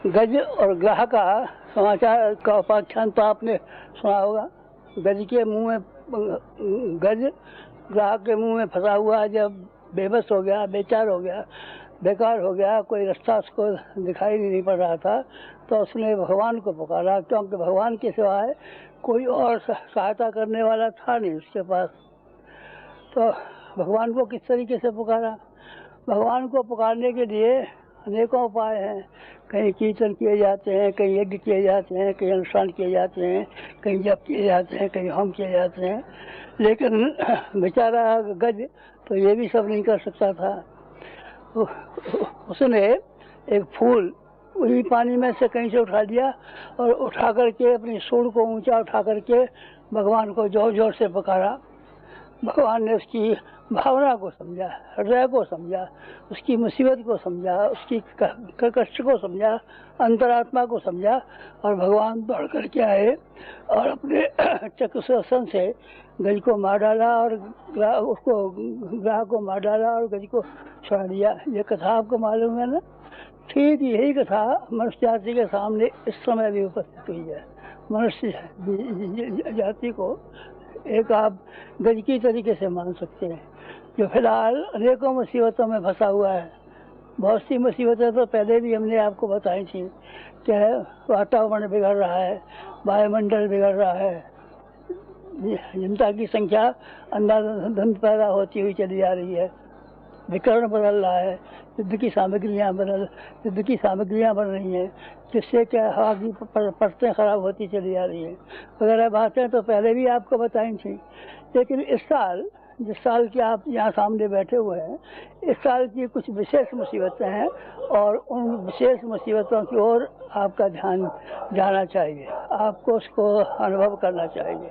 गज और ग्राह का समाचार का उपाख्यान तो आपने सुना होगा। गज के मुंह में गज ग्राह के मुंह में फंसा हुआ जब बेबस हो गया, बेचार हो गया, बेकार हो गया, कोई रास्ता उसको दिखाई नहीं पड़ रहा था, तो उसने भगवान को पुकारा, क्योंकि भगवान के सिवाय कोई और सहायता करने वाला था नहीं उसके पास। तो भगवान को किस तरीके से पुकारा? भगवान को पुकारने के लिए अनेकों उपाय हैं। कहीं कीर्तन किए जाते हैं, कहीं यज्ञ किए जाते हैं, कहीं अनुष्ठान किए जाते हैं, कहीं जप किए जाते हैं, कहीं होम किए जाते हैं, लेकिन बेचारा गज तो ये भी सब नहीं कर सकता था। उसने एक फूल वही पानी में से कहीं से उठा लिया और उठा करके अपनी सूंड को ऊंचा उठा करके भगवान को जोर जोर से पुकारा। भगवान ने उसकी भावना को समझा, हृदय को समझा, उसकी मुसीबत को समझा, उसकी कष्ट को समझा, अंतरात्मा को समझा, और भगवान दौड़ करके आए और अपने चक्रसुदर्शन से गज को मार डाला और उसको ग्राह को मार डाला और गज को छुड़ा दिया। ये कथा आपको मालूम है ना? ठीक यही कथा मनुष्य जाति के सामने इस समय भी उपस्थित हुई है। मनुष्य जाति को एक आप गज की तरीके से मान सकते हैं, जो फिलहाल अनेकों मुसीबतों में फंसा हुआ है। बहुत सी मुसीबतें तो पहले भी हमने आपको बताई थी कि वातावरण बिगड़ रहा है, वायुमंडल बिगड़ रहा है, जनता की संख्या अंधाधुंध पैदा होती हुई चली जा रही है, विकर्ण बदल रहा है, युद्ध की सामग्रियाँ बन रही हैं, जिससे क्या हवा की परतें खराब होती चली जा रही है, वगैरह बातें तो पहले भी आपको बताई थी। लेकिन इस साल, जिस साल की आप यहाँ सामने बैठे हुए हैं, इस साल की कुछ विशेष मुसीबतें हैं और उन विशेष मुसीबतों की ओर आपका ध्यान जाना चाहिए, आपको उसको अनुभव करना चाहिए।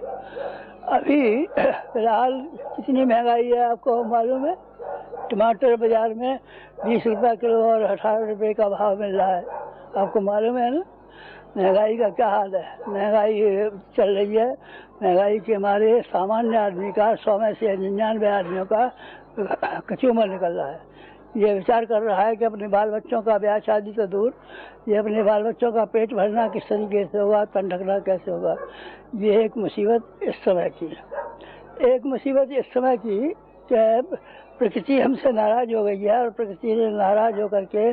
अभी फिलहाल कितनी महंगाई है आपको मालूम है? टमाटर बाजार में 20 रुपये किलो और 18 रुपये का भाव मिल रहा है, आपको मालूम है ना? महंगाई का क्या हाल है? महंगाई चल रही है, महंगाई के मारे सामान्य आदमी का 100 में से 99 आदमियों का कचूमर निकल रहा है। ये विचार कर रहा है कि अपने बाल बच्चों का ब्याह शादी तो दूर, ये अपने बाल बच्चों का पेट भरना किस तरीके से होगा, तन ढकना कैसे होगा। ये एक मुसीबत इस समय की है। एक मुसीबत इस समय की कि प्रकृति हमसे नाराज हो गई है और प्रकृति ने नाराज होकर के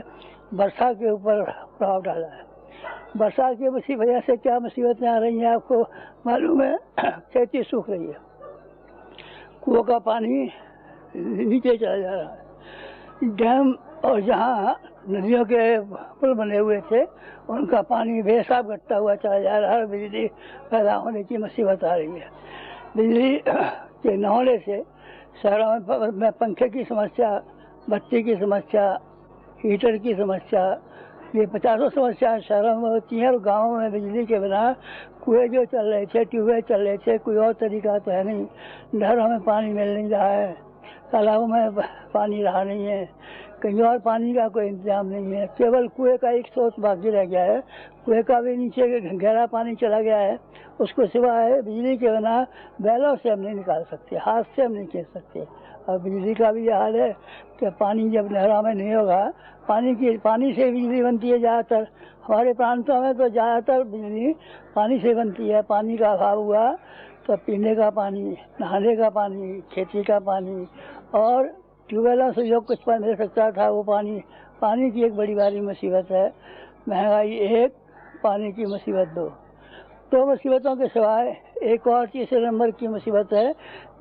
वर्षा के ऊपर प्रभाव डाला है। वर्षा की वजह से क्या मुसीबतें आ रही हैं आपको मालूम है? खेती सूख रही है, कुओं का पानी नीचे चला जा रहा है, डैम और जहाँ नदियों के पुल बने हुए थे उनका पानी बेहिसाब घटता हुआ चला जा रहा है। बिजली पैदा होने की मुसीबत आ रही है। बिजली के न होने से शहरों में पंखे की समस्या, बत्ती की समस्या, हीटर की समस्या, ये 50 समस्याएं शहरों में होती हैं। और गाँवों में बिजली के बिना कुएं जो चल रहे थे, ट्यूबवेल चल रहे थे, कोई और तरीका तो है नहीं। नहरों में पानी मिल नहीं रहा है, तालाबों में पानी रहा नहीं है, कहीं और पानी का कोई इंतजाम नहीं है। केवल कुएं का एक स्रोत बाकी रह गया है, कुएं का भी नीचे गहरा पानी चला गया है। उसको सिवाय बिजली के बिना बैलों से हम नहीं निकाल सकते, हाथ से हम नहीं खींच सकते। और बिजली का भी यह हाल है कि पानी जब नहरों में नहीं होगा, पानी से बिजली बनती है ज़्यादातर। हमारे प्रांतों में तो ज़्यादातर बिजली पानी से बनती है। पानी का अभाव हुआ तो पीने का पानी, नहाने का पानी, खेती का पानी और ट्यूबवेलों से जो कुछ मिल सकता था वो पानी की एक बड़ी भारी मुसीबत है। महंगाई एक, पानी की मुसीबत दो मुसीबतों के सिवाय एक और तीसरे नंबर की मुसीबत है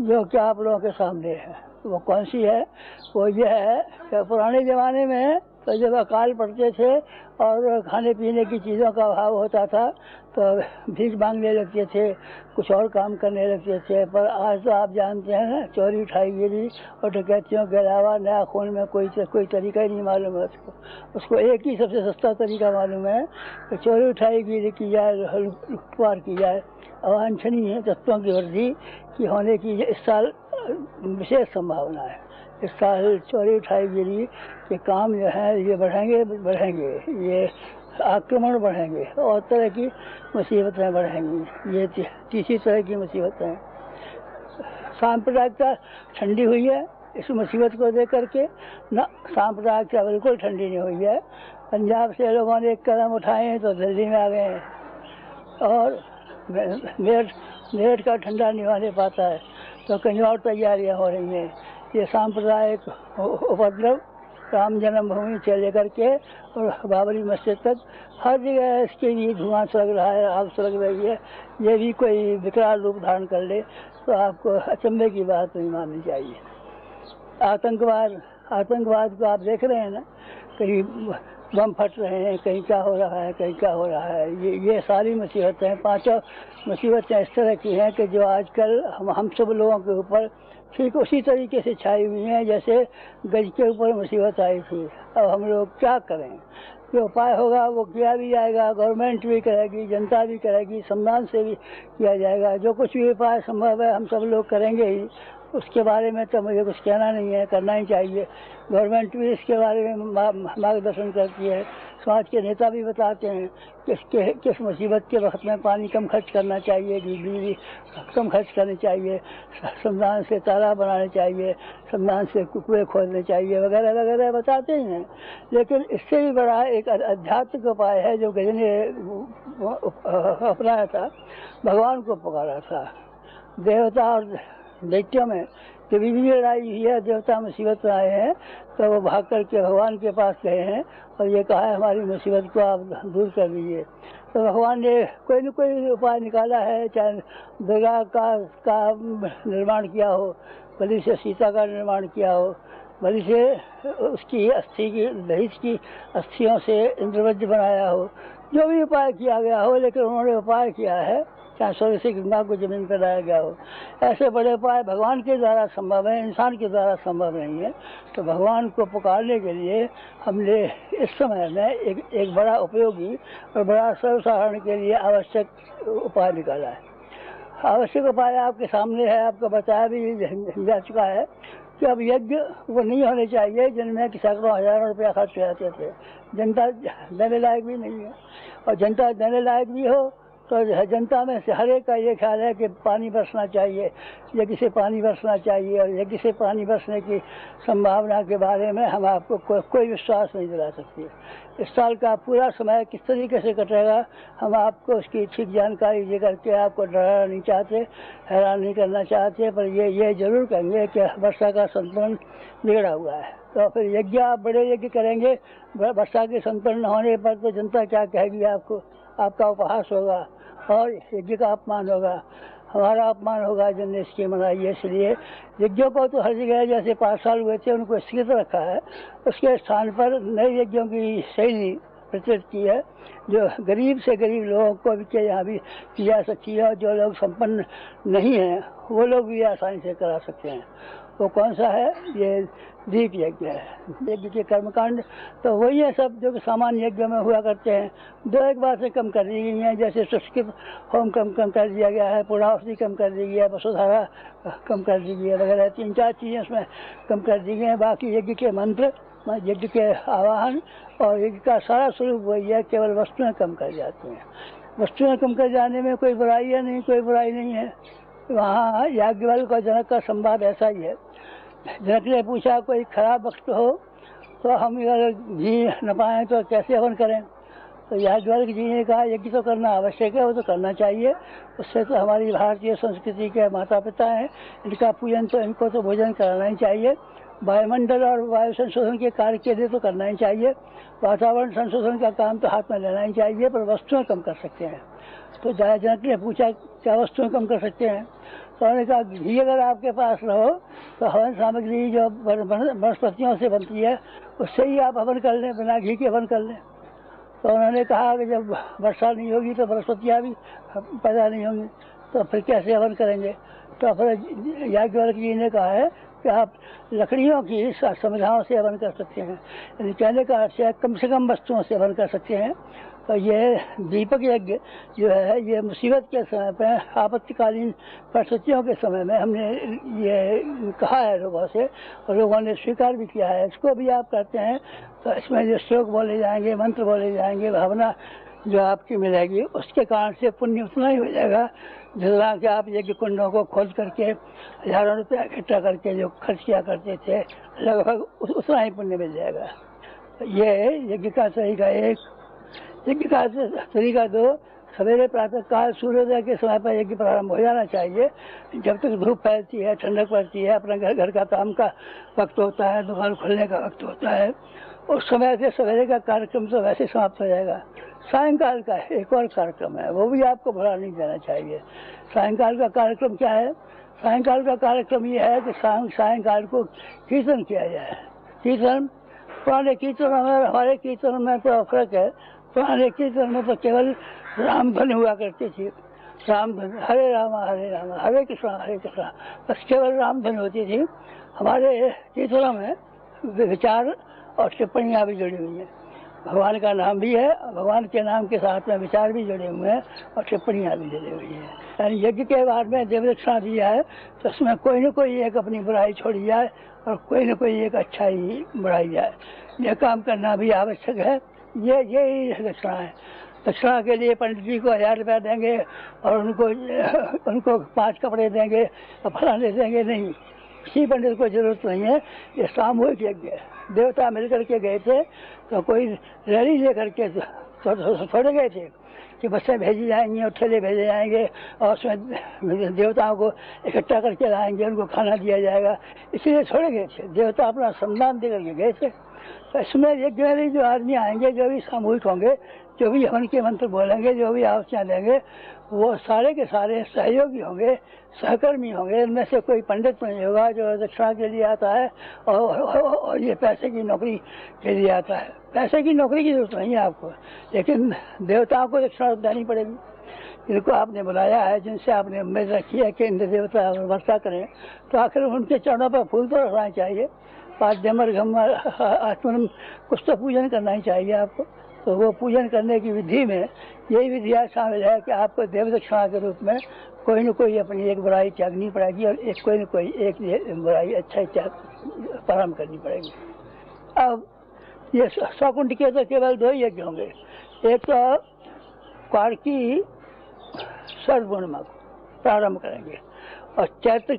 जो कि आप लोगों के सामने है। वो कौन सी है? वो ये है कि पुराने ज़माने में तो जब अकाल पड़ते थे और खाने पीने की चीज़ों का अभाव होता था तो भीख मांगने लगते थे, कुछ और काम करने लगते थे। पर आज तो आप जानते हैं ना, चोरी उठाईगिरी और डकैतियों के अलावा नया खून में कोई तरीका ही नहीं मालूम है उसको एक ही सबसे सस्ता तरीका मालूम है कि चोरी उठाईगिरी की जाए, लूटपाट की जाए। अवांछनीय तत्वों की वृद्धि की होने की इस साल विशेष संभावना है। इस साल चोरी उठाईगिरी के काम जो है ये बढ़ेंगे, ये आक्रमण बढ़ेंगे और तरह की मुसीबतें बढ़ेंगी। ये तीसरी तरह की मुसीबतें। सांप्रदायिकता ठंडी हुई है इस मुसीबत को देख करके ना, सांप्रदायिकता बिल्कुल ठंडी नहीं हुई है। पंजाब से लोगों ने एक कदम उठाए तो दिल्ली में आ गए हैं और मेरठ का ठंडा नहीं होने पाता है तो कहीं और तैयारियां हो रही हैं। ये सांप्रदायिक उपद्रव राम जन्मभूमि से लेकर के और बाबरी मस्जिद तक हर जगह इसके लिए धुआं सुलग रहा है, आग सुलग रही है। ये भी कोई विकराल रूप धारण कर ले तो आपको अचंभे की बात नहीं माननी चाहिए। आतंकवाद को आप देख रहे हैं ना, कहीं बम फट रहे हैं, कहीं क्या हो रहा है, कहीं क्या हो रहा है। ये सारी मुसीबतें, पांचों मुसीबतें इस तरह की हैं कि जो आजकल हम सब लोगों के ऊपर ठीक उसी तरीके से छाई हुई हैं जैसे गज के ऊपर मुसीबत आई थी। अब हम लोग क्या करें? जो उपाय होगा वो किया भी जाएगा, गवर्नमेंट भी करेगी, जनता भी करेगी, सम्मान से भी किया जाएगा। जो कुछ भी उपाय संभव है हम सब लोग करेंगे ही। उसके बारे में तो मुझे कुछ कहना नहीं है, करना ही चाहिए। गवर्नमेंट भी इसके बारे में मार्गदर्शन करती है, समाज के नेता भी बताते हैं किस मुसीबत के वक्त में पानी कम खर्च करना चाहिए, बिजली कम खर्च करनी चाहिए, श्रमदान से तालाब बनाने चाहिए, श्रमदान से कुएं खोदने चाहिए, वगैरह वगैरह बताते ही हैं। लेकिन इससे भी बड़ा एक आध्यात्मिक उपाय है जो गज ने अपनाया था, भगवान को पुकारा था। देवता और दैत्यों में कभी भी लड़ाई हुई है, देवता मुसीबत में आए हैं तो वो भाग करके भगवान के पास गए हैं और ये कहा है हमारी मुसीबत को आप दूर कर दीजिए। तो भगवान ने कोई न कोई उपाय निकाला है, चाहे दुर्गा का निर्माण किया हो, बलि से सीता का निर्माण किया हो, बलि से उसकी अस्थि की दहेज की अस्थियों से इंद्रवज्र बनाया हो, जो भी उपाय किया गया हो, लेकिन उन्होंने उपाय किया है, चाहे स्वर्ग से गंगा को जमीन पर लाया गया हो। ऐसे बड़े उपाय भगवान के द्वारा संभव है, इंसान के द्वारा संभव नहीं है। तो भगवान को पुकारने के लिए हमने इस समय में एक बड़ा उपयोगी और बड़ा सर्वसाधारण के लिए आवश्यक उपाय निकाला है। आवश्यक उपाय आपके सामने है, आपको बताया भी जा चुका है कि अब यज्ञ वो नहीं होने चाहिए जिनमें कि सैकड़ों हजारों रुपया खर्च हो जाते थे। जनता देने लायक भी नहीं है, और जनता देने लायक भी हो तो जनता में से हर एक का ये ख्याल है कि पानी बरसना चाहिए, यज्ञ से पानी बरसना चाहिए, और यज्ञ से पानी बरसने की संभावना के बारे में हम आपको कोई विश्वास नहीं दिला सकते। इस साल का पूरा समय किस तरीके से कटेगा हम आपको उसकी ठीक जानकारी दे करके आपको डराना नहीं चाहते, हैरान नहीं करना चाहते, पर ये जरूर कहेंगे कि वर्षा का संतुलन बिगड़ा हुआ है। तो फिर यज्ञ आप बड़े यज्ञ करेंगे, वर्षा के संतुलन होने पर तो जनता क्या कहेगी आपको? आपका उपहास होगा और यज्ञ का अपमान होगा, हमारा अपमान होगा जिनने इसकी मनाई है। इसलिए यज्ञों को तो हर जगह जैसे 5 साल हुए थे उनको स्थगित रखा है, उसके स्थान पर नए यज्ञों की शैली प्रचलित की है जो गरीब से गरीब लोगों को भी के यहाँ भी की जा सकती है, और जो लोग संपन्न नहीं हैं वो लोग भी आसानी से करा सकते हैं। वो कौन सा है? ये दीप यज्ञ है। यज्ञ के कर्मकांड तो वही है सब जो कि सामान्य यज्ञ में हुआ करते हैं। 2-1 बार से कम कर दी गई हैं, जैसे सुष्कित होम कम कर दिया गया है, पूर्णाहुति कम कर दी गई है, वसुधारा कम कर दी गई है, वगैरह 3-4 चीज़ें उसमें कम कर दी गई हैं। बाकी यज्ञ के मंत्र, यज्ञ के आवाहन और यज्ञ का सारा स्वरूप वही है, केवल वस्तुएँ कम कर जाती हैं। वस्तुएँ कम कर जाने में कोई बुराई है नहीं, कोई बुराई नहीं है। वहाँ याज्ञवल्क्य और जनक का संवाद ऐसा ही है। जनक ने पूछा कोई खराब वस्तु हो तो हम अगर घी न पाएँ तो कैसे हवन करें? तो याज्ञवल्क्य जी ने कहा यज्ञ तो करना आवश्यक है, वो तो करना चाहिए, उससे तो हमारी भारतीय संस्कृति के माता पिता हैं, इनका पूजन तो इनको तो भोजन कराना ही चाहिए। वायुमंडल और वायु संशोधन के कार्य के लिए तो करना ही चाहिए, वातावरण संशोधन का काम तो हाथ में लेना ही चाहिए, पर वस्तुएँ कम कर सकते हैं। तो जनक ने पूछा क्या वस्तुएँ कम कर सकते हैं? तो उन्होंने कहा घी अगर आपके पास रहो तो हवन सामग्री जो वनस्पतियों से बनती है उससे ही आप हवन कर लें, बिना घी के हवन कर लें। तो उन्होंने कहा कि जब वर्षा नहीं होगी तो वनस्पतियाँ भी पैदा नहीं होंगी, तो फिर कैसे हवन करेंगे? तो फिर याज्ञवल्क्य जी ने कहा है कि आप लकड़ियों की संविधाओं से हवन कर सकते हैं, यानी कहने का अर्थ है कम से कम वस्तुओं से हवन कर सकते हैं। तो ये दीपक यज्ञ जो है ये मुसीबत के समय पर, आपत्तिकालीन परिस्थितियों के समय में हमने ये कहा है लोगों से, और लोगों ने स्वीकार भी किया है। इसको भी आप करते हैं तो इसमें जो श्लोक बोले जाएंगे, मंत्र बोले जाएंगे, भावना जो आपकी मिलेगी उसके कारण से पुण्य उतना ही हो जाएगा जितना कि आप यज्ञ कुंडों को खोज करके हजारों रुपया इकट्ठा करके जो खर्च किया करते थे, लगभग उतना ही पुण्य मिल जाएगा। ये यज्ञ का तरीका एक, यज्ञ का तरीका दो, सवेरे प्रातः काल सूर्योदय के समय पर यज्ञ प्रारंभ हो जाना चाहिए। जब तक धूप फैलती है, ठंडक पड़ती है, अपना घर का काम का वक्त होता है, दुकान खुलने का वक्त होता है, उस समय से सवेरे का कार्यक्रम तो वैसे समाप्त हो जाएगा। सायंकाल का एक और कार्यक्रम है, वो भी आपको भुला नहीं देना चाहिए। सायंकाल का कार्यक्रम क्या है? सायंकाल का कार्यक्रम ये है कि सायंकाल को कीर्तन किया जाए। कीर्तन, पुराने कीर्तन और हमारे कीर्तन में तो फर्क है। पुराने कीर्तन में तो केवल रामधुन हुआ करती थी, रामधुन, हरे रामा हरे कृष्णा, बस केवल रामधुन होती थी। हमारे कीर्तनों में विचार और टिप्पणियाँ भी जुड़ी हुई हैं। भगवान का नाम भी है, भगवान के नाम के साथ में विचार भी जुड़े हुए हैं और टिप्पणियाँ भी जुड़ी हुई हैं। यानी यज्ञ के बाद में देव दक्षिणा दिया है तो उसमें कोई न कोई एक अपनी बुराई छोड़ी जाए और कोई न कोई एक अच्छाई बढ़ाई जाए। यह काम करना भी आवश्यक है। ये दक्षिणा है। दक्षिणा के लिए पंडित जी को 1000 रुपया देंगे और उनको 5 कपड़े देंगे और फलाने देंगे, नहीं, किसी पंडित को जरूरत नहीं है। ये सामूहिक यज्ञ है। देवता मिलकर के गए थे तो कोई रैली लेकर के थोड़े गए थे कि बसें भेजी जाएंगी और ठेले भेजे जाएंगे और उसमें देवताओं को इकट्ठा करके लाएंगे, उनको खाना दिया जाएगा, इसलिए थोड़े गए थे। देवता अपना सम्मान दे करके गए थे। तो इसमें यज्ञ में जो आदमी आएंगे, जो भी सामूहिक होंगे, जो भी हवन के मंत्र बोलेंगे, जो भी आहुतियाँ देंगे, वो सारे के सारे सहयोगी होंगे, सहकर्मी होंगे। इनमें से कोई पंडित नहीं होगा जो दक्षिणा के लिए आता है और ये पैसे की नौकरी के लिए आता है। पैसे की नौकरी की जरूरत नहीं है आपको, लेकिन देवताओं को दक्षिणा देनी पड़ेगी। जिनको आपने बुलाया है, जिनसे आपने उम्मीद रखी है कि इंद्र देवता वर्षा करें, तो आखिर उनके चरणों पर फूल तो रखना चाहिए। पाद्यमर घमर आत्मन, कुछ तो पूजन करना ही चाहिए आपको। तो वो पूजन करने की विधि में यही विधियाँ शामिल है कि आपको देव दक्षिणा के रूप में कोई न कोई अपनी एक बुराई त्यागनी पड़ेगी और कोई न कोई एक बुराई अच्छाई त्याग प्रारंभ करनी पड़ेगी। अब ये 100 कुंड के तो केवल 2 ही यज्ञ होंगे। एक तो कार्तिकी शरद पूर्णिमा को प्रारंभ करेंगे और चैत्र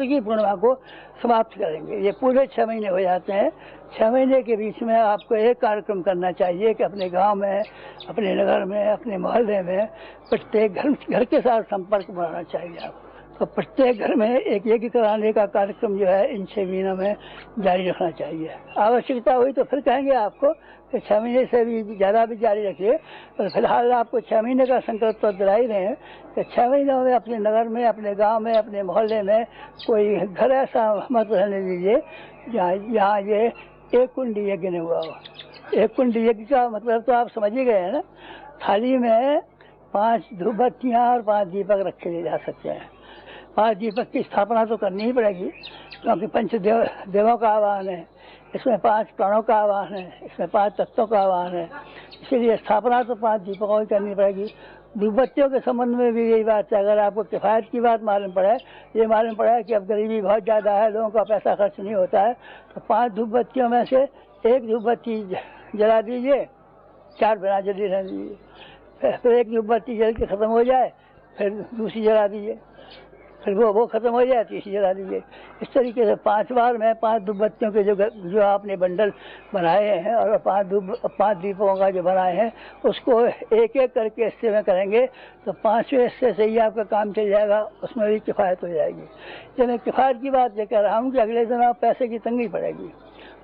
की पूर्णिमा को समाप्त करेंगे। ये पूरे 6 महीने हो जाते हैं। 6 महीने के बीच में आपको एक कार्यक्रम करना चाहिए कि अपने गांव में, अपने नगर में, अपने मोहल्ले में प्रत्येक घर के साथ संपर्क बनाना चाहिए आपको। तो प्रत्येक घर में एक यज्ञ कराने का कार्यक्रम जो है इन 6 महीनों में जारी रखना चाहिए। आवश्यकता हुई तो फिर कहेंगे आपको कि 6 महीने से भी ज़्यादा भी जारी रखिए, पर फिलहाल आपको 6 महीने का संकल्प तो दिला ही रहे हैं कि 6 महीनों में अपने नगर में, अपने गांव में, अपने मोहल्ले में कोई घर ऐसा मत रहने दीजिए जहाँ ये एक कुंड यज्ञ नहीं हुआ हो। एक कुंड यज्ञ का मतलब तो आप समझ ही गए हैं ना। थाली में 5 धूपबत्तियाँ और 5 दीपक रखे जा सकते हैं। 5 दीपक की स्थापना तो करनी ही पड़ेगी, क्योंकि पंचदेवों का आह्वान है, इसमें 5 प्राणों का आह्वान है, इसमें 5 तत्वों का आह्वान है, इसीलिए स्थापना तो 5 दीपकों की करनी पड़ेगी। धूपबत्तियों के संबंध में भी यही बात है। अगर आपको किफ़ायत की बात मालूम पड़े, ये मालूम पड़ा है कि अब गरीबी बहुत ज़्यादा है, लोगों का पैसा खर्च नहीं होता है, तो 5 धूपबत्तियों में से एक धूपबत्ती जला दीजिए, 4 बिना जली रहने दीजिए। फिर एक धूपबत्ती जल के ख़त्म हो जाए, फिर दूसरी जला दीजिए, फिर वो ख़त्म हो जाए, तीसरी जला दीजिए। इस तरीके से 5 बार में 5 धूपबत्तियों के जो आपने बंडल बनाए हैं और 5 दीपों का जो बनाए हैं, उसको एक एक करके हिस्से में करेंगे तो 5वें हिस्से से ही आपका काम चल जाएगा, उसमें भी किफ़ायत हो जाएगी। जब मैं किफ़ायत की बात ये कह रहा हूँ कि अगले दिन आप पैसे की तंगी पड़ेगी।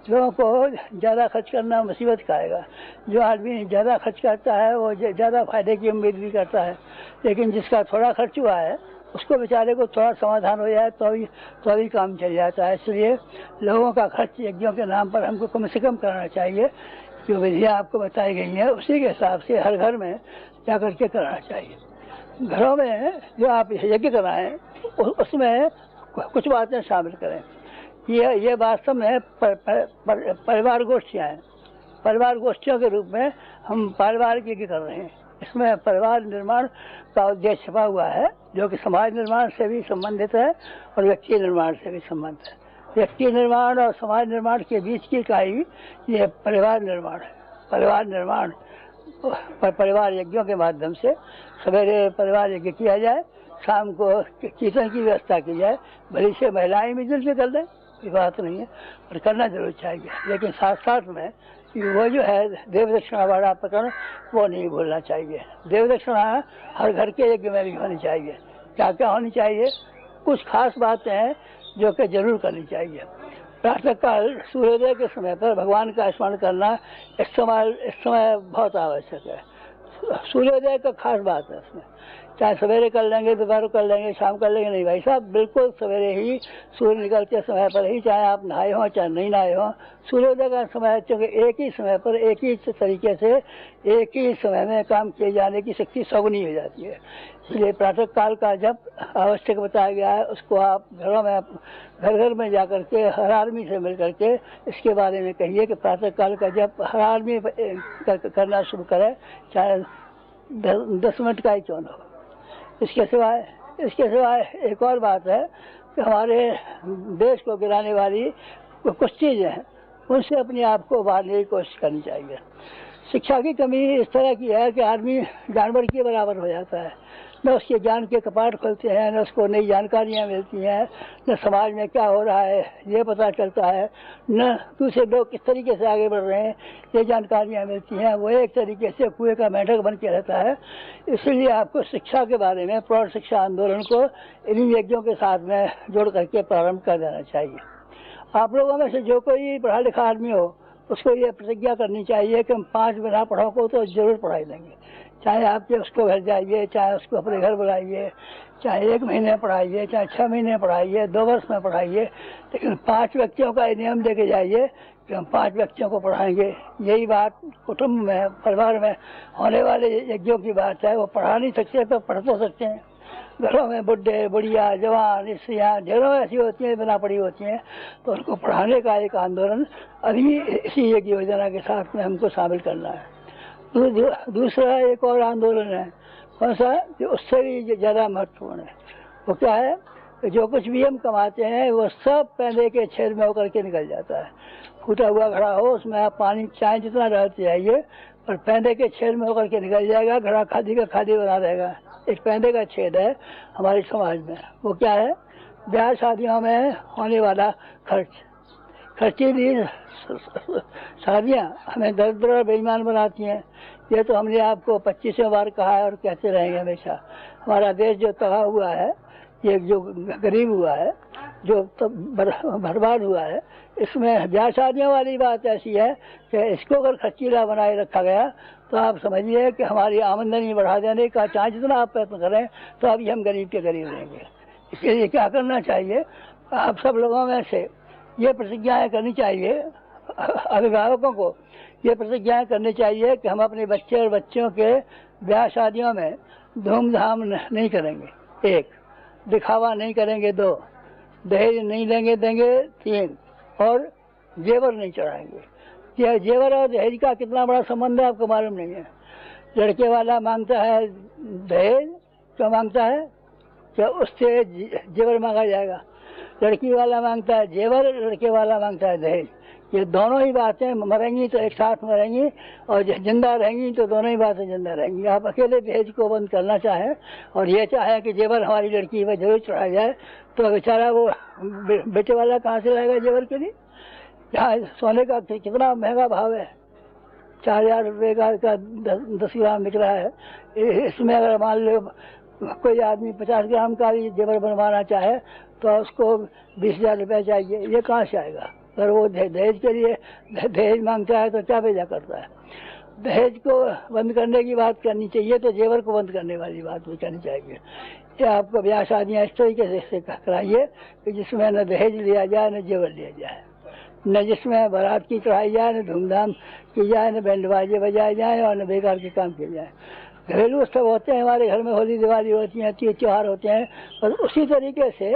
लोगों को ज़्यादा खर्च करना मुसीबत का आएगा। जो आदमी ज़्यादा खर्च करता है वो ज़्यादा फायदे की उम्मीद भी करता है, लेकिन जिसका थोड़ा खर्च हुआ है उसको बेचारे को थोड़ा समाधान हो जाए तो भी काम चल जाता है। इसलिए लोगों का खर्च यज्ञों के नाम पर हमको कम से कम कराना चाहिए। जो विधियाँ आपको बताई गई हैं उसी के हिसाब से हर घर में जा कर के कराना चाहिए। घरों में जो आप यज्ञ कराएँ उसमें कुछ बातें शामिल करें। ये वास्तव में परिवार गोष्ठियाँ हैं। परिवार गोष्ठियों के रूप में हम पारिवारिक यज्ञ कर रहे हैं। इसमें परिवार निर्माण का उद्देश्य छुपा हुआ है, जो कि समाज निर्माण से भी संबंधित है और व्यक्ति निर्माण से भी संबंधित है। व्यक्ति निर्माण और समाज निर्माण के बीच की इकाई ये परिवार निर्माण है। परिवार निर्माण परिवार यज्ञों के माध्यम से सवेरे परिवार यज्ञ किया जाए, शाम को कीर्तन की व्यवस्था की जाए, भली से महिलाएं मिलजुल के कर दें, कोई बात नहीं है, और करना जरूर चाहिए, लेकिन साथ साथ में वो जो है देव दक्षिणा वाला प्रकरण वो नहीं भूलना चाहिए। देव दक्षिणा हर घर के यज्ञ में भी होनी चाहिए। क्या क्या होनी चाहिए? कुछ खास बातें हैं जो कि जरूर करनी चाहिए। प्रातः काल सूर्योदय के समय पर भगवान का स्मरण करना इस समय बहुत आवश्यक है। सूर्योदय का खास बात है इसमें, चाहे सवेरे कर लेंगे, दोपहर कर लेंगे, शाम कर लेंगे, नहीं भाई साहब, बिल्कुल सवेरे ही सूर्य निकलते समय पर ही, चाहे आप नहाए हों चाहे नहीं नहाए हों, सूर्योदय का समय, क्योंकि एक ही समय पर एक ही तरीके से एक ही समय में काम किए जाने की शक्ति सगुनी हो जाती है। इसलिए प्रातः काल का जब आवश्यक बताया गया है, उसको आप घरों में, घर घर में जा करके हर आदमी से मिल करके इसके बारे में कहिए कि प्रातः काल का जब हर आदमी करना शुरू करे, चाहे 10 मिनट का ही क्यों न हो। इसके सिवाय एक और बात है कि हमारे देश को गिराने वाली कुछ चीज़ें हैं, उनसे अपने आप को उबारने की कोशिश करनी चाहिए। शिक्षा की कमी इस तरह की है कि आदमी जानवर के बराबर हो जाता है, न उसके ज्ञान के कपाट खुलते हैं, न उसको नई जानकारियाँ मिलती हैं, न समाज में क्या हो रहा है ये पता चलता है, न दूसरे लोग किस तरीके से आगे बढ़ रहे हैं ये जानकारियाँ मिलती हैं। वो एक तरीके से कुएं का मेंढक बन के रहता है। इसलिए आपको शिक्षा के बारे में प्रौढ़ शिक्षा आंदोलन को इन यज्ञों के साथ में जोड़ करके प्रारंभ कर देना चाहिए। आप लोगों में से जो कोई पढ़ा लिखा आदमी हो उसको ये प्रतिज्ञा करनी चाहिए कि हम 5 बिना पढ़ाओ को तो जरूर पढ़ाई देंगे, चाहे आपके उसको घर जाइए, चाहे उसको अपने घर बुलाइए, चाहे 1 महीने पढ़ाइए, चाहे 6 महीने पढ़ाइए, 2 वर्ष में पढ़ाइए, लेकिन 5 व्यक्तियों का नियम देके जाइए कि हम 5 व्यक्तियों को पढ़ाएंगे। यही बात कुटुंब में, परिवार में होने वाले यज्ञों की बात है। वो पढ़ा नहीं सकते तो पढ़ तो सकते हैं। घरों में बुढ़े, बुढ़िया, जवान, स्त्रियाँ ढेरों ऐसी होती हैं बिना पढ़ी होती हैं, तो उनको पढ़ाने का एक आंदोलन अभी इसी एक योजना के साथ में हमको शामिल करना है। दूसरा एक और आंदोलन है, कौन सा, जो उससे भी ज़्यादा महत्वपूर्ण है। वो क्या है कि जो कुछ भी हम कमाते हैं वो सब पैदे के छेद में होकर के निकल जाता है। फूटा हुआ घड़ा हो, उसमें आप पानी चाहे जितना डालते जाइए, और पैदे के छेद में होकर के निकल जाएगा। घड़ा खादी का खादी बना रहेगा। एक पैदे का छेद है हमारे समाज में। वो क्या है? ब्याह शादियों में होने वाला खर्चीली शादियाँ हमें दरिद्र और बेईमान बनाती हैं। ये तो हमने आपको 25 बार कहा है और कहते रहेंगे हमेशा। हमारा देश जो तबाह हुआ है, ये जो गरीब हुआ है, जो तो बर्बाद हुआ है, इसमें ब्याह शादियों वाली बात ऐसी है कि इसको अगर खर्चीला बनाए रखा गया तो आप समझिए कि हमारी आमदनी बढ़ा देने का चाहे जितना आप प्रयत्न करें तो अभी हम गरीब के गरीब रहेंगे। इसके लिए क्या करना चाहिए? आप सब लोगों में से ये प्रतिज्ञाएं करनी चाहिए, अभिभावकों को ये प्रतिज्ञाएं करनी चाहिए कि हम अपने बच्चे और बच्चियों के ब्याह शादियों में धूमधाम नहीं करेंगे। 1, दिखावा नहीं करेंगे। 2, दहेज नहीं देंगे। 3, और जेवर नहीं चढ़ाएंगे। यह जेवर और दहेज का कितना बड़ा संबंध है आपको मालूम नहीं है। लड़के वाला मांगता है दहेज, क्यों मांगता है? क्या उससे जेवर मांगा जाएगा? लड़की वाला मांगता है जेवर, लड़के वाला मांगता है दहेज। ये दोनों ही बातें मरेंगी तो एक साथ मरेंगी, और जिंदा रहेंगी तो दोनों ही बातें जिंदा रहेंगी। आप अकेले दहेज को बंद करना चाहें और ये चाहें कि जेवर हमारी लड़की पर जरूर चढ़ाया जाए, तो बेचारा वो बेटे वाला कहाँ से लाएगा जेवर के लिए? यहाँ सोने का कितना महंगा भाव है, 4000 रुपये का 10 ग्राम बिक रहा है। इसमें अगर मान लो कोई आदमी 50 ग्राम का भी जेवर बनवाना चाहे तो उसको 20,000 रुपये चाहिए। ये कहाँ से आएगा? अगर वो दहेज के लिए दहेज मांगता है तो क्या भेजा करता है? दहेज को बंद करने की बात करनी चाहिए तो जेवर को बंद करने वाली बात भी करनी चाहिए। ये आपको ब्याह शादियाँ इस तरीके से कराइए कि जिसमें न दहेज लिया जाए न जेवर लिया जाए, न जिसमें बारात की चढ़ाई जाए, न धूमधाम की जाए, न बैंड बाजे बजाए जाए, और न बेकार के काम किए जाए। घरेलू उत्सव होते हैं हमारे घर में, होली दिवाली होती हैं, तीज त्योहार होते हैं, और उसी तरीके से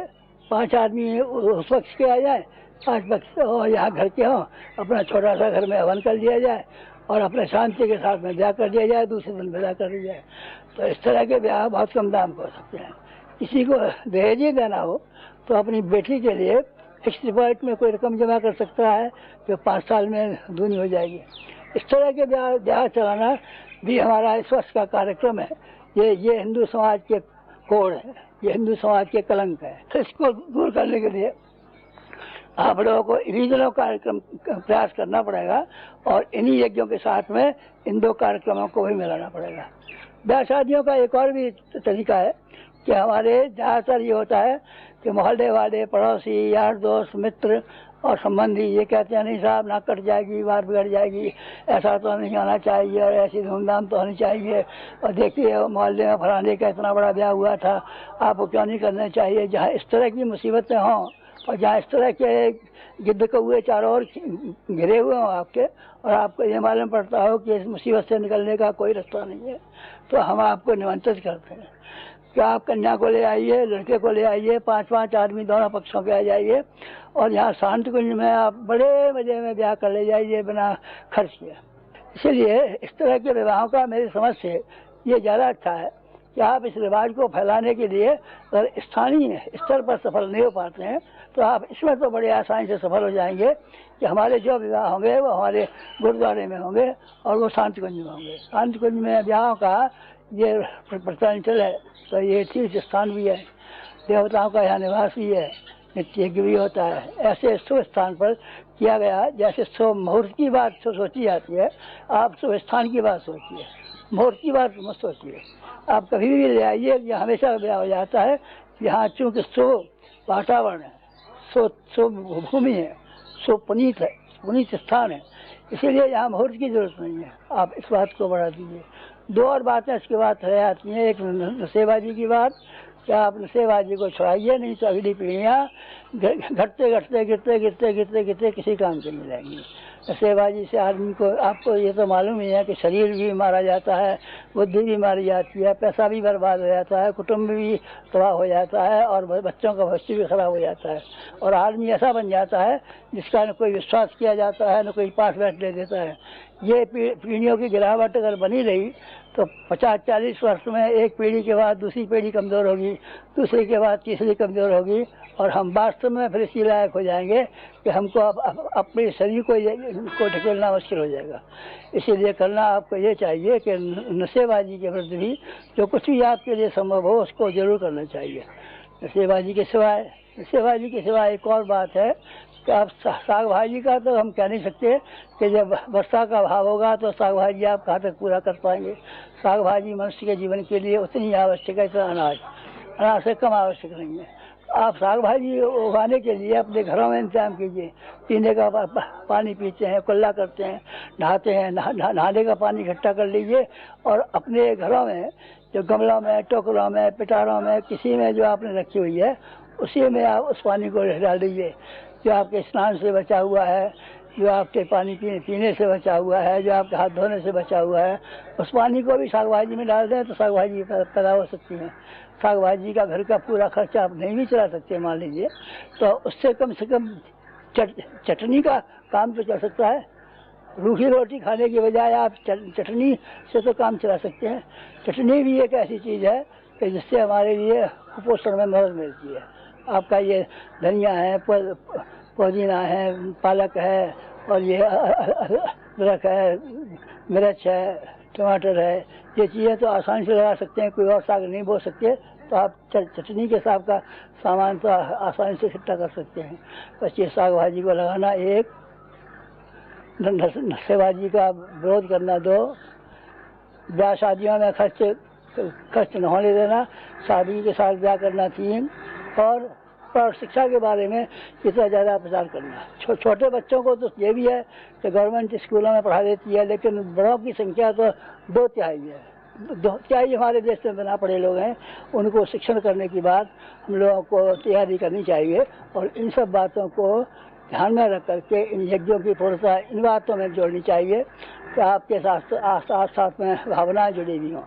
5 आदमी उस पक्ष के आ जाए, 5 पक्ष और यहाँ घर के हों, अपना छोटा सा घर में हवन कर लिया जाए और अपने शांति के साथ में ब्याह कर दिया जाए, दूसरे दिन विदा कर दिया जाए। तो इस तरह के ब्याह बहुत कम दाम हो सकते हैं। किसी को दहेज ही देना हो तो अपनी बेटी के लिए फिक्स डिपॉजिट में कोई रकम जमा कर सकता है जो 5 साल में दूनी हो जाएगी। इस तरह के ब्याह चलाना भी हमारा इस वर्ष का कार्यक्रम है। ये हिंदू समाज के कोड है, ये हिंदू समाज के कलंक है। तो इसको दूर करने के लिए आप लोगों को इन्हीं दोनों कार्यक्रम का प्रयास करना पड़ेगा और इन्हीं यज्ञों के साथ में इन 2 कार्यक्रमों को भी मिलाना पड़ेगा। ब्याह शादियों का एक और भी तरीका है कि हमारे ज़्यादातर ये होता है कि मोहल्ले वाले, पड़ोसी, यार दोस्त, मित्र और संबंधी ये कहते हैं नहीं साहब ना कट जाएगी, बात बिगड़ जाएगी, ऐसा तो नहीं होना चाहिए और ऐसी धूमधाम तो होनी चाहिए, और देखिए मोहल्ले में फलाने का इतना बड़ा ब्याह हुआ था, आपको क्यों नहीं करना चाहिए। जहाँ इस तरह की मुसीबतें हों और जहाँ इस तरह के गिद्ध कौए चारों ओर घिरे हुए हों आपके, और आपको ये मालूम पड़ता हो कि इस मुसीबत से निकलने का कोई रास्ता नहीं है, तो हम आपको निमंत्रित करते हैं कि आप कन्या को ले आइए, लड़के को ले आइए, 5-5 आदमी दोनों पक्षों के आ जाइए और यहाँ शांत कुंज में आप बड़े मजे में ब्याह कर ले जाइए बिना खर्च किए। इसीलिए इस तरह के विवाहों का मेरी समझ से ये ज़्यादा अच्छा है कि आप इस रिवाज को फैलाने के लिए अगर स्थानीय स्तर पर सफल नहीं हो पाते हैं तो आप इसमें तो बड़े आसानी से सफल हो जाएंगे कि हमारे जो विवाह होंगे वो हमारे गुरुद्वारे में होंगे और वो शांत कुंज में होंगे। शांत कुंज में ब्याहों का ये प्रचलन है, तो ये तीर्थ स्थान भी है, देवताओं का यहाँ निवास भी है, नित्य यज्ञ भी होता है। ऐसे शुभ स्थान पर किया गया, जैसे शुभ मुहूर्त की बात सोची जाती है, आप शुभ स्थान की बात सोचिए, मुहूर्त की बात मत सोचिए। आप कभी भी ले आइए, यहाँ हमेशा ब्याह हो जाता है। यहाँ चूँकि शुभ वातावरण है, शुभ भूमि है, शुभ पुनीत है, पुनीत स्थान है, इसीलिए यहाँ मुहूर्त की जरूरत नहीं है। आप इस बात को बढ़ा दीजिए। 2 और बातें इसके बाद रह आती हैं। एक नशेबाजी की बात, क्या आप नशेबाजी को छुड़ाइए, नहीं तो अगली पीढ़ियाँ घटते घटते गिरते गिरते गिरते गिरते किसी काम के नहीं रहेंगी। नशेबाजी से आदमी को, आपको ये तो मालूम ही है कि शरीर भी मारा जाता है, बुद्धि भी मारी जाती है, पैसा भी बर्बाद हो जाता है, कुटुंब भी तबाह हो जाता है और बच्चों का भविष्य भी खराब हो जाता है, और आदमी ऐसा बन जाता है जिसका न कोई विश्वास किया जाता है, न कोई पास बैठ ले देता है। ये पीढ़ियों की गिरावट अगर बनी रही तो 50-40 वर्ष में एक पीढ़ी के बाद दूसरी पीढ़ी कमज़ोर होगी, दूसरी के बाद तीसरी कमज़ोर होगी, और हम वास्तव में फिर इसी लायक हो जाएंगे कि हमको अपने शरीर को ढकेलना मुश्किल हो जाएगा। इसीलिए करना आपको ये चाहिए कि नशेबाजी के विरुद्ध भी जो कुछ भी आपके लिए संभव हो उसको जरूर करना चाहिए। नशेबाजी के सिवाय एक और बात है कि आप साग भाजी का तो हम कह नहीं सकते कि जब वर्षा का अभाव होगा तो साग भाजी आप कहाँ तक पूरा कर पाएंगे। साग भाजी मनुष्य के जीवन के लिए उतनी आवश्यक है, अनाज से कम आवश्यक नहीं है। आप साग भाजी उगाने के लिए अपने घरों में इंतजाम कीजिए। पीने का पानी पीते हैं, कुल्ला करते हैं, नहाते हैं, नहाने का पानी इकट्ठा कर लीजिए और अपने घरों में जो गमलों में, टोकरों में, पिटारों में, किसी में जो आपने रखी हुई है उसी में आप उस पानी को डाल दीजिए। जो आपके स्नान से बचा हुआ है, जो आपके पानी पीने से बचा हुआ है, जो आपके हाथ धोने से बचा हुआ है, उस पानी को भी साग भाजी में डाल दें तो साग भाजी पैदा हो सकती है। साग भाजी का घर का पूरा खर्चा आप नहीं भी चला सकते मान लीजिए, तो उससे कम से कम चटनी का काम तो चल सकता है। रूखी रोटी खाने की बजाय आप चटनी से तो काम चला सकते हैं। चटनी भी एक ऐसी चीज़ है कि जिससे हमारे लिए कुपोषण में मदद मिलती है। आपका ये धनिया है, पुदीना है, पालक है, और ये अदरक है, मिर्च है, टमाटर है, ये चीज़ें तो आसानी से लगा सकते हैं। कोई और साग नहीं बो सकते तो आप चटनी के साग का सामान तो आसानी से इकट्ठा कर सकते हैं। बस ये साग भाजी को लगाना एक, नशेबाजी का विरोध करना 2, ब्याह शादियों में खर्च न होने देना, शादी के साथ ब्याह करना 3, और शिक्षा के बारे में इतना ज़्यादा प्रचार करना। छोटे बच्चों को तो ये भी है कि गवर्नमेंट स्कूलों में पढ़ा देती है, लेकिन बड़ों की संख्या तो 2/3 है। 2/3 हमारे देश में बिना पढ़े लोग हैं। उनको शिक्षण करने की बात हम लोगों को तैयारी करनी चाहिए, और इन सब बातों को ध्यान में रख करके इन यज्ञों की पूर्णता इन बातों में जोड़नी चाहिए कि आपके साथ में भावनाएं जुड़ी हुई हों,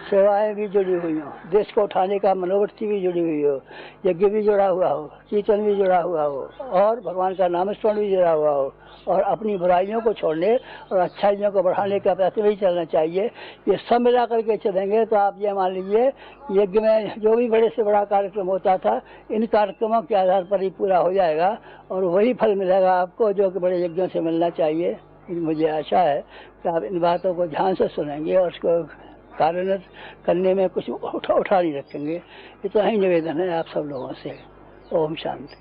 सेवाएं भी जुड़ी हुई हों, देश को उठाने का मनोवृत्ति भी जुड़ी हुई हो, यज्ञ भी जुड़ा हुआ हो, कीर्तन भी जुड़ा हुआ हो, और भगवान का नामस्मरण भी जुड़ा हुआ हो, और अपनी बुराइयों को छोड़ने और अच्छाइयों को बढ़ाने का प्रयत्न भी चलना चाहिए। ये सब मिला करके चलेंगे तो आप ये मान लीजिए यज्ञ में जो भी बड़े से बड़ा कार्यक्रम होता था इन कार्यक्रमों के आधार पर ही पूरा हो जाएगा, और वही फल मिलेगा आपको जो कि बड़े यज्ञों से मिलना चाहिए। मुझे आशा है कि आप इन बातों को ध्यान से सुनेंगे और उसको कार्यान्वित करने में कुछ उठा नहीं रखेंगे। इतना ही निवेदन है आप सब लोगों से। ओम शांति।